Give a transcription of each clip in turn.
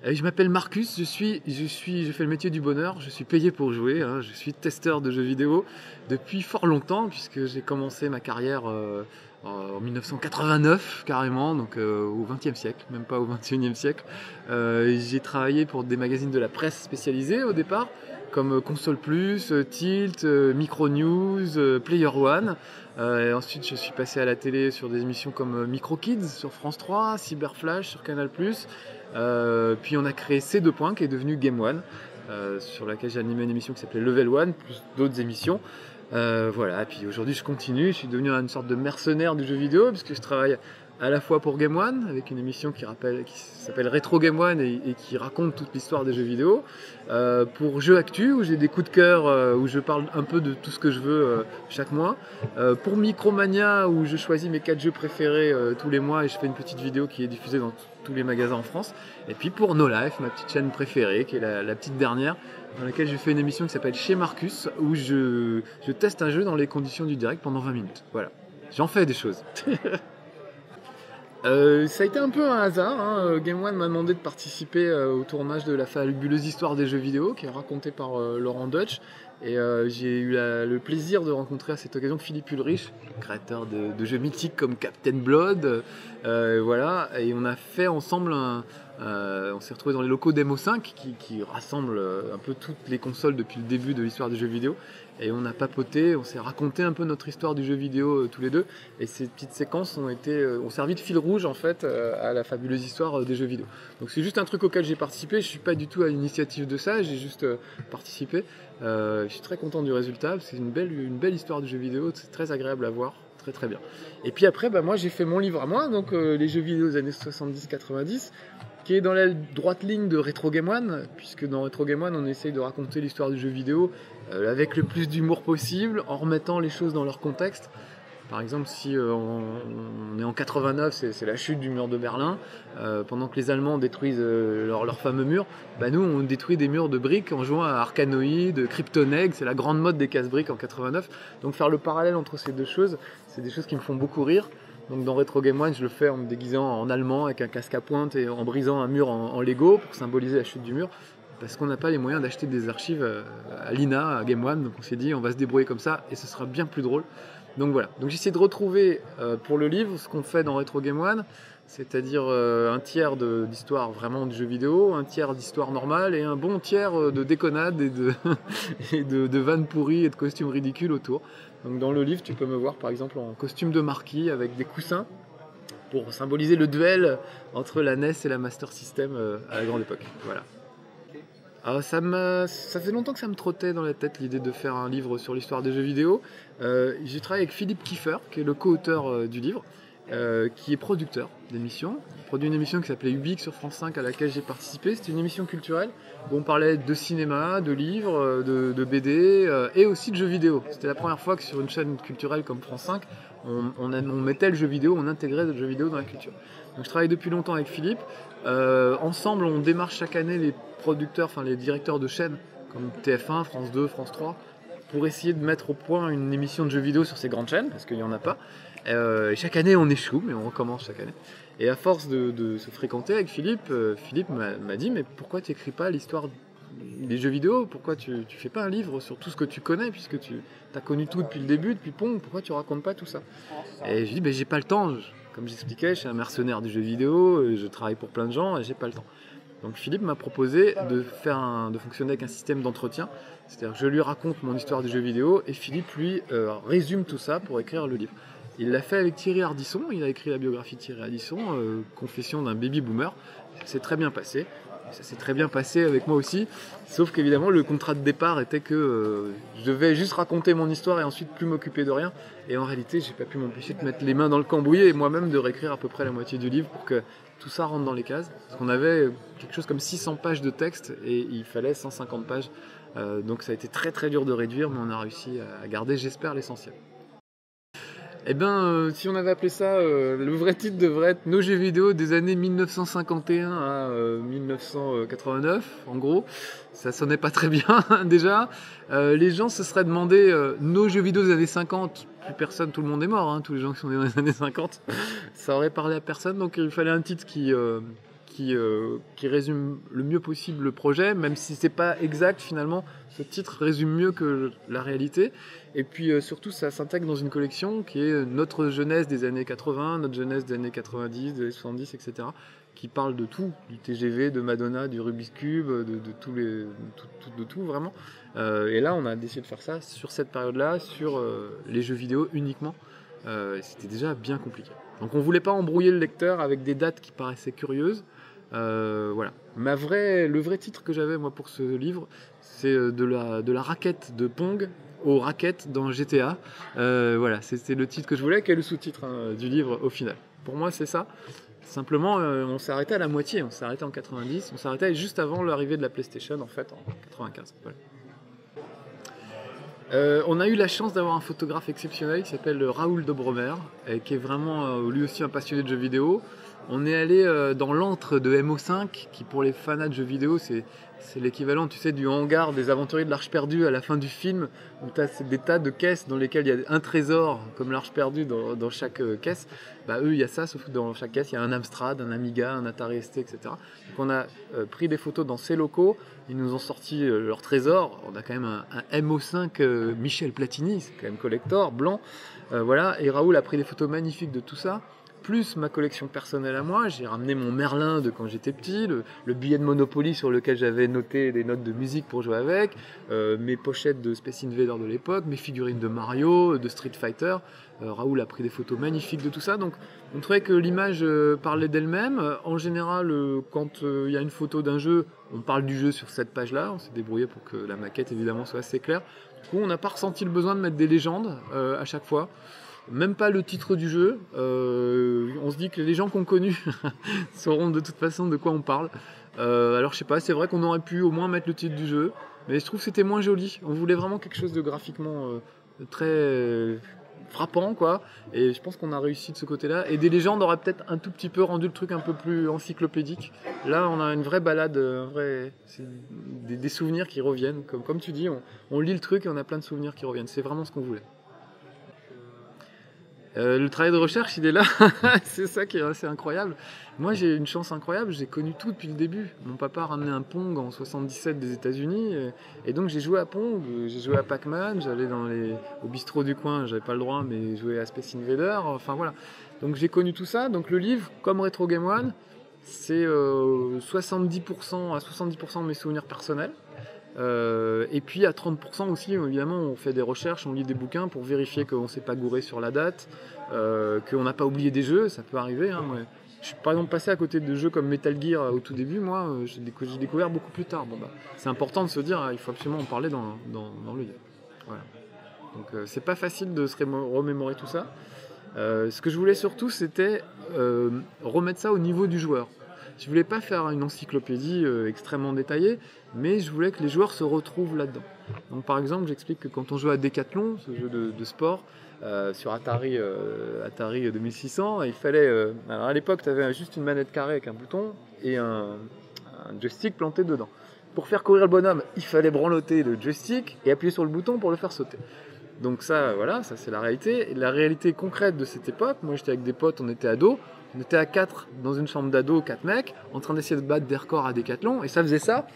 Je m'appelle Marcus, je fais le métier du bonheur, je suis payé pour jouer, hein, je suis testeur de jeux vidéo depuis fort longtemps puisque j'ai commencé ma carrière en 1989 carrément, donc au XXe siècle, même pas au XXIe siècle. J'ai travaillé pour des magazines de la presse spécialisés au départ, comme Console Plus, Tilt, Micro News, Player One. Et ensuite, je suis passé à la télé sur des émissions comme Micro Kids sur France 3, Cyberflash sur Canal+. Puis on a créé C2 Points qui est devenu Game One, sur laquelle j'ai animé une émission qui s'appelait Level One, plus d'autres émissions. Voilà, et puis aujourd'hui je continue, je suis devenu une sorte de mercenaire du jeu vidéo, puisque je travaille à la fois pour Game One, avec une émission qui s'appelle Retro Game One et qui raconte toute l'histoire des jeux vidéo, pour Jeux Actu, où j'ai des coups de cœur, où je parle un peu de tout ce que je veux chaque mois, pour Micromania, où je choisis mes 4 jeux préférés tous les mois et je fais une petite vidéo qui est diffusée dans tous les magasins en France, et puis pour No Life, ma petite chaîne préférée, qui est la petite dernière, dans laquelle je fais une émission qui s'appelle Chez Marcus, où je teste un jeu dans les conditions du direct pendant 20 minutes. Voilà, j'en fais des choses. Ça a été un peu un hasard, hein. Game One m'a demandé de participer au tournage de la fabuleuse histoire des jeux vidéo, qui est racontée par Laurent Deutsch. Et j'ai eu le plaisir de rencontrer à cette occasion Philippe Ulrich, créateur de jeux mythiques comme Captain Blood. Voilà, et on a fait ensemble on s'est retrouvé dans les locaux d'Emo5 qui rassemblent un peu toutes les consoles depuis le début de l'histoire des jeux vidéo. Et on a papoté, on s'est raconté un peu notre histoire du jeu vidéo tous les deux. Et ces petites séquences ont servi de fil rouge en fait à la fabuleuse histoire des jeux vidéo. Donc c'est juste un truc auquel j'ai participé. Je suis pas du tout à l'initiative de ça, j'ai juste participé. Je suis très content du résultat, parce que c'est une belle histoire du jeu vidéo, c'est très agréable à voir, très très bien. Et puis après, moi j'ai fait mon livre à moi, donc les jeux vidéo des années 70-90, qui est dans la droite ligne de Retro Game One, puisque dans Retro Game One on essaye de raconter l'histoire du jeu vidéo avec le plus d'humour possible, en remettant les choses dans leur contexte. Par exemple, si on est en 89, c'est la chute du mur de Berlin, pendant que les Allemands détruisent leur fameux mur, nous on détruit des murs de briques en jouant à Arkanoid, Kryptoneg, c'est la grande mode des casse-briques en 89. Donc faire le parallèle entre ces deux choses, c'est des choses qui me font beaucoup rire. Donc dans Retro Game One, je le fais en me déguisant en allemand avec un casque à pointe et en brisant un mur en Lego pour symboliser la chute du mur. Parce qu'on n'a pas les moyens d'acheter des archives à l'INA, à Game One, donc on s'est dit on va se débrouiller comme ça et ce sera bien plus drôle. Donc voilà, donc j'essaie de retrouver pour le livre ce qu'on fait dans Retro Game One, c'est-à-dire un tiers d'histoire vraiment du jeu vidéo, un tiers d'histoire normale et un bon tiers de déconnade et de vannes pourries et de costumes ridicules autour. Donc dans le livre, tu peux me voir par exemple en costume de marquis avec des coussins pour symboliser le duel entre la NES et la Master System à la grande époque. Voilà. Alors ça fait longtemps que ça me trottait dans la tête l'idée de faire un livre sur l'histoire des jeux vidéo. J'ai travaillé avec Philippe Kiefer, qui est le co-auteur du livre, qui est producteur d'émissions. Il produit une émission qui s'appelait Ubik sur France 5 à laquelle j'ai participé. C'était une émission culturelle où on parlait de cinéma, de livres, de BD et aussi de jeux vidéo. C'était la première fois que sur une chaîne culturelle comme France 5, on mettait le jeu vidéo, on intégrait le jeu vidéo dans la culture. Donc je travaille depuis longtemps avec Philippe. Ensemble, on démarche chaque année les producteurs, enfin les directeurs de chaînes comme TF1, France 2, France 3, pour essayer de mettre au point une émission de jeux vidéo sur ces grandes chaînes, parce qu'il n'y en a pas. Chaque année on échoue, mais on recommence chaque année. Et à force de se fréquenter avec Philippe, Philippe m'a dit mais pourquoi tu n'écris pas l'histoire des jeux vidéo? Pourquoi tu fais pas un livre sur tout ce que tu connais, puisque tu as connu tout depuis le début, depuis Pong, pourquoi tu racontes pas tout ça? Et je dis j'ai pas le temps, comme j'expliquais, je suis un mercenaire du jeu vidéo, je travaille pour plein de gens et j'ai pas le temps. Donc Philippe m'a proposé de fonctionner avec un système d'entretien, c'est-à-dire que je lui raconte mon histoire du jeu vidéo et Philippe lui résume tout ça pour écrire le livre. Il l'a fait avec Thierry Ardisson, il a écrit la biographie de Thierry Ardisson, Confession d'un baby boomer. Ça s'est très bien passé, ça s'est très bien passé avec moi aussi, sauf qu'évidemment le contrat de départ était que je devais juste raconter mon histoire et ensuite plus m'occuper de rien. Et en réalité, j'ai pas pu m'empêcher de mettre les mains dans le cambouis et moi-même de réécrire à peu près la moitié du livre pour que tout ça rentre dans les cases. Parce qu'on avait quelque chose comme 600 pages de texte et il fallait 150 pages. Donc ça a été très très dur de réduire, mais on a réussi à garder, j'espère, l'essentiel. Si on avait appelé ça, le vrai titre devrait être Nos jeux vidéo des années 1951 à 1989, en gros. Ça sonnait pas très bien, déjà. Les gens se seraient demandé Nos jeux vidéo des années 50, plus personne, tout le monde est mort, hein, tous les gens qui sont nés dans les années 50. Ça aurait parlé à personne, donc il fallait un titre qui qui résume le mieux possible le projet, même si c'est pas exact finalement. Ce titre résume mieux que la réalité. Et puis surtout, ça s'intègre dans une collection qui est notre jeunesse des années 80, notre jeunesse des années 90, des années 70, etc. Qui parle de tout, du TGV, de Madonna, du Rubik's Cube, de tout vraiment. Et là, on a décidé de faire ça sur cette période-là, sur les jeux vidéo uniquement. C'était déjà bien compliqué. Donc on voulait pas embrouiller le lecteur avec des dates qui paraissaient curieuses. Voilà. Le vrai titre que j'avais moi pour ce livre, c'est de la raquette de Pong aux raquettes dans GTA. Voilà, c'était le titre que je voulais, qui est le sous-titre du livre au final. Pour moi, c'est ça. Simplement, on s'est arrêté à la moitié. On s'est arrêté en 90. On s'est arrêté juste avant l'arrivée de la PlayStation, en fait, en 95. Voilà. On a eu la chance d'avoir un photographe exceptionnel qui s'appelle Raoul Dobromer, qui est vraiment lui aussi un passionné de jeux vidéo. On est allé dans l'antre de MO5, qui pour les fanats de jeux vidéo, c'est l'équivalent, tu sais, du hangar des aventuriers de l'Arche perdue à la fin du film, où tu as des tas de caisses dans lesquelles il y a un trésor, comme l'Arche perdue dans chaque caisse. Bah eux, il y a ça, sauf que dans chaque caisse, il y a un Amstrad, un Amiga, un Atari ST, etc. Donc on a pris des photos dans ces locaux, ils nous ont sorti leur trésor. On a quand même un MO5 Michel Platini, c'est quand même collector, blanc. Voilà, et Raoul a pris des photos magnifiques de tout ça. Plus ma collection personnelle à moi, j'ai ramené mon Merlin de quand j'étais petit, le billet de Monopoly sur lequel j'avais noté des notes de musique pour jouer avec, mes pochettes de Space Invader de l'époque, mes figurines de Mario, de Street Fighter. Raoul a pris des photos magnifiques de tout ça, donc on trouvait que l'image parlait d'elle-même. En général, quand il y a une photo d'un jeu, on parle du jeu sur cette page-là, on s'est débrouillé pour que la maquette évidemment soit assez claire. Du coup, on n'a pas ressenti le besoin de mettre des légendes à chaque fois. Même pas le titre du jeu. On se dit que les gens qu'on connu sauront de toute façon de quoi on parle. Alors je sais pas, c'est vrai qu'on aurait pu au moins mettre le titre du jeu, mais je trouve que c'était moins joli. On voulait vraiment quelque chose de graphiquement très frappant, quoi. Et je pense qu'on a réussi de ce côté-là. Et des légendes auraient peut-être un tout petit peu rendu le truc un peu plus encyclopédique. Là, on a une vraie balade, des souvenirs qui reviennent. Comme tu dis, on lit le truc et on a plein de souvenirs qui reviennent. C'est vraiment ce qu'on voulait. Le travail de recherche, il est là. C'est ça qui est assez incroyable. Moi, j'ai une chance incroyable. J'ai connu tout depuis le début. Mon papa a ramené un Pong en 77 des États-Unis, et donc j'ai joué à Pong. J'ai joué à Pac-Man. J'allais au bistrot du coin. J'avais pas le droit, mais joué à Space Invader. Enfin voilà. Donc j'ai connu tout ça. Donc le livre, comme Retro Game One, c'est 70% à 70% de mes souvenirs personnels. Et puis à 30% aussi, évidemment, on fait des recherches, on lit des bouquins pour vérifier qu'on ne s'est pas gouré sur la date, qu'on n'a pas oublié des jeux, ça peut arriver. Hein, je suis par exemple passé à côté de jeux comme Metal Gear au tout début, moi, j'ai découvert beaucoup plus tard. Bon, bah, c'est important de se dire, il faut absolument en parler dans le livre. Voilà. Donc c'est pas facile de se remémorer tout ça. Ce que je voulais surtout, c'était remettre ça au niveau du joueur. Je voulais pas faire une encyclopédie extrêmement détaillée, mais je voulais que les joueurs se retrouvent là-dedans. Donc par exemple, j'explique que quand on joue à Decathlon, ce jeu de sport, sur Atari 2600, il fallait... alors à l'époque, tu avais juste une manette carrée avec un bouton et un joystick planté dedans. Pour faire courir le bonhomme, il fallait branloter le joystick et appuyer sur le bouton pour le faire sauter. Donc ça, voilà, ça c'est la réalité. Et la réalité concrète de cette époque, moi j'étais avec des potes, on était ados, on était à 4 dans une chambre d'ado, 4 mecs, en train d'essayer de battre des records à Decathlon, et ça faisait ça.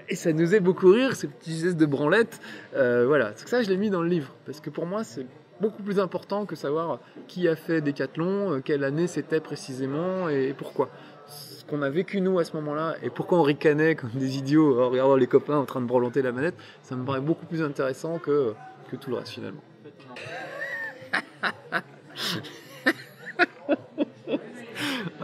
Et ça nous faisait beaucoup rire, ces petits gestes de branlette. Voilà, ça je l'ai mis dans le livre, parce que pour moi c'est beaucoup plus important que savoir qui a fait Decathlon, quelle année c'était précisément et pourquoi. Ce qu'on a vécu nous à ce moment-là, et pourquoi on ricanait comme des idiots en regardant les copains en train de branloter la manette, ça me paraît beaucoup plus intéressant que tout le reste finalement.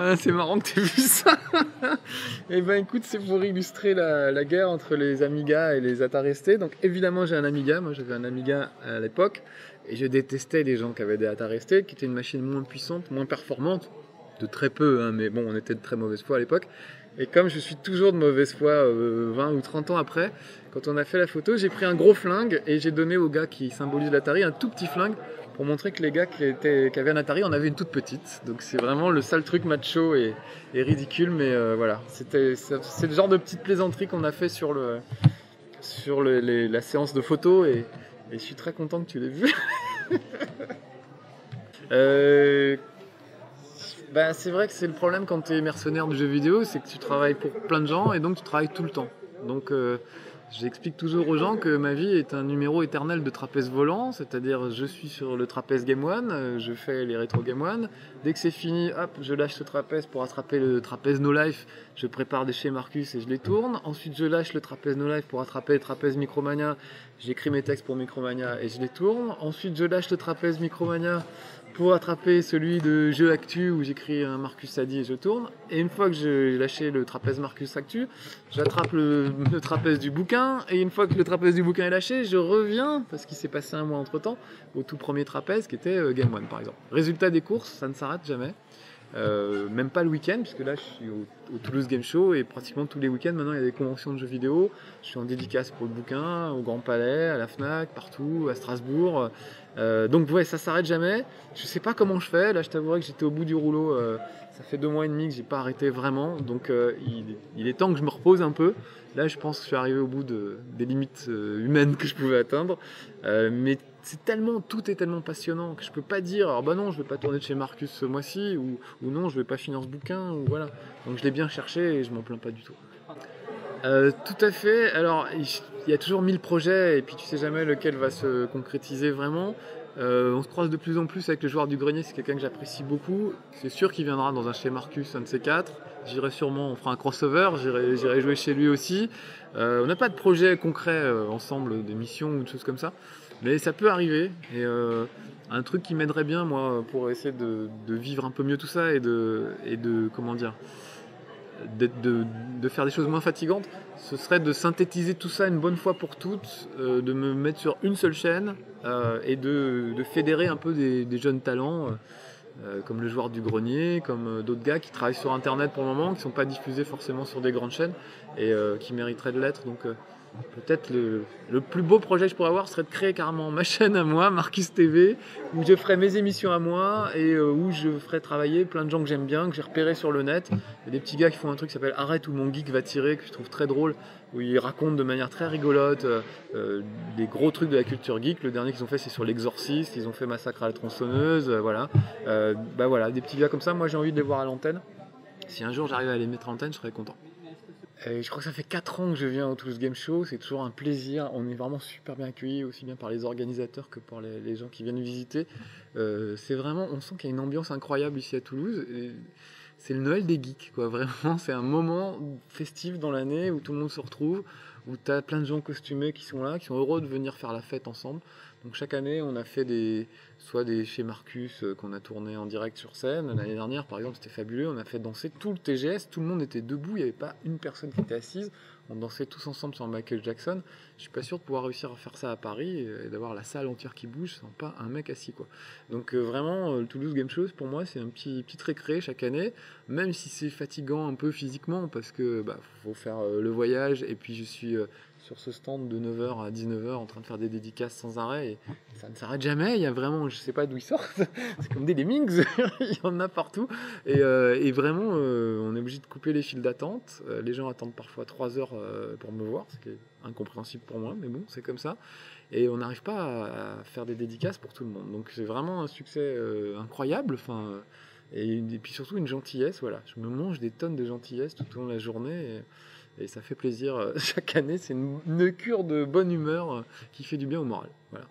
Ah, c'est marrant que tu aies vu ça. Et ben écoute, c'est pour illustrer la guerre entre les Amiga et les Atari ST. Donc évidemment j'ai un Amiga, moi j'avais un Amiga à l'époque, et je détestais les gens qui avaient des Atari ST, qui étaient une machine moins puissante, moins performante, de très peu, hein, mais bon, on était de très mauvaise foi à l'époque. Et comme je suis toujours de mauvaise foi 20 ou 30 ans après, quand on a fait la photo, j'ai pris un gros flingue et j'ai donné au gars qui symbolise l'Atari un tout petit flingue pour montrer que les gars qui avaient un Atari en avaient une toute petite. Donc c'est vraiment le sale truc macho et ridicule, mais voilà. C'est le genre de petite plaisanterie qu'on a fait sur la séance de photos et je suis très content que tu l'aies vu. Bah, c'est vrai que c'est le problème quand tu es mercenaire du jeu vidéo, c'est que tu travailles pour plein de gens et donc tu travailles tout le temps. Donc j'explique toujours aux gens que ma vie est un numéro éternel de trapèze volant, c'est-à-dire je suis sur le trapèze Game One, je fais les rétro Game One, dès que c'est fini, hop, je lâche ce trapèze pour attraper le trapèze No Life, je prépare des chez Marcus et je les tourne, ensuite je lâche le trapèze No Life pour attraper le trapèze Micromania, j'écris mes textes pour Micromania et je les tourne, ensuite je lâche le trapèze Micromania pour attraper celui de Jeux Actu où j'écris un Marcus Sadi et je tourne. Et une fois que j'ai lâché le trapèze Marcus Actu, j'attrape le trapèze du bouquin. Et une fois que le trapèze du bouquin est lâché, je reviens, parce qu'il s'est passé un mois entre temps, au tout premier trapèze qui était Game One par exemple. Résultat des courses, ça ne s'arrête jamais. Même pas le week-end, puisque là je suis au Toulouse Game Show et pratiquement tous les week-ends maintenant il y a des conventions de jeux vidéo. Je suis en dédicace pour le bouquin, au Grand Palais, à la Fnac, partout, à Strasbourg. Donc ouais, ça s'arrête jamais. Je sais pas comment je fais, là je t'avouerai que j'étais au bout du rouleau, ça fait 2 mois et demi que j'ai pas arrêté vraiment, donc il est temps que je me repose un peu. Là je pense que je suis arrivé au bout des limites humaines que je pouvais atteindre, mais tout est tellement passionnant que je peux pas dire alors bah non je vais pas tourner de chez Marcus ce mois-ci ou non je vais pas finir ce bouquin ou voilà. Donc je l'ai bien cherché et je m'en plains pas du tout. Tout à fait. Alors il y a toujours 1000 projets et puis tu sais jamais lequel va se concrétiser vraiment. On se croise de plus en plus avec le joueur du grenier, c'est quelqu'un que j'apprécie beaucoup. C'est sûr qu'il viendra dans un chez Marcus, un de ces quatre. J'irai sûrement, on fera un crossover, j'irai jouer chez lui aussi. On n'a pas de projet concret ensemble, des missions ou de choses comme ça. Mais ça peut arriver. Et un truc qui m'aiderait bien, moi, pour essayer de vivre un peu mieux tout ça et de comment dire, de faire des choses moins fatigantes, ce serait de synthétiser tout ça une bonne fois pour toutes, de me mettre sur une seule chaîne et de fédérer un peu des jeunes talents comme le joueur du grenier, comme d'autres gars qui travaillent sur internet pour le moment, qui ne sont pas diffusés forcément sur des grandes chaînes et qui mériteraient de l'être. Donc peut-être le plus beau projet que je pourrais avoir serait de créer carrément ma chaîne à moi, Marcus TV, où je ferais mes émissions à moi et où je ferais travailler plein de gens que j'aime bien, que j'ai repérés sur le net. Il y a des petits gars qui font un truc qui s'appelle Arrête où mon geek va tirer, que je trouve très drôle, où ils racontent de manière très rigolote des gros trucs de la culture geek. Le dernier qu'ils ont fait, c'est sur l'Exorciste, ils ont fait Massacre à la tronçonneuse, voilà. Bah voilà, des petits gars comme ça, moi j'ai envie de les voir à l'antenne. Si un jour j'arrive à les mettre à l'antenne, je serais content. Je crois que ça fait 4 ans que je viens au Toulouse Game Show, c'est toujours un plaisir, on est vraiment super bien accueillis, aussi bien par les organisateurs que par les gens qui viennent visiter. C'est vraiment, on sent qu'il y a une ambiance incroyable ici à Toulouse. C'est le Noël des geeks, quoi. Vraiment, c'est un moment festif dans l'année où tout le monde se retrouve, où tu as plein de gens costumés qui sont là, qui sont heureux de venir faire la fête ensemble. Donc chaque année, on a fait soit des chez Marcus qu'on a tourné en direct sur scène. L'année dernière, par exemple, c'était fabuleux. On a fait danser tout le TGS. Tout le monde était debout. Il n'y avait pas une personne qui était assise. On dansait tous ensemble sur Michael Jackson. Je suis pas sûr de pouvoir réussir à faire ça à Paris et d'avoir la salle entière qui bouge sans pas un mec assis, quoi. Donc vraiment, le Toulouse Game Show, pour moi, c'est un petit récré chaque année. Même si c'est fatigant un peu physiquement parce que faut faire le voyage et puis je suis sur ce stand de 9h à 19h en train de faire des dédicaces sans arrêt et ça ne s'arrête jamais. Il y a vraiment, je sais pas d'où ils sortent, c'est comme des lemmings, il y en a partout et vraiment on est obligé de couper les files d'attente. Les gens attendent parfois 3 heures pour me voir, ce qui est incompréhensible pour moi, mais bon, c'est comme ça. Et on n'arrive pas à faire des dédicaces pour tout le monde. Donc c'est vraiment un succès incroyable. Et puis surtout une gentillesse, voilà. Je me mange des tonnes de gentillesse tout au long de la journée et ça fait plaisir chaque année. C'est une cure de bonne humeur qui fait du bien au moral. Voilà.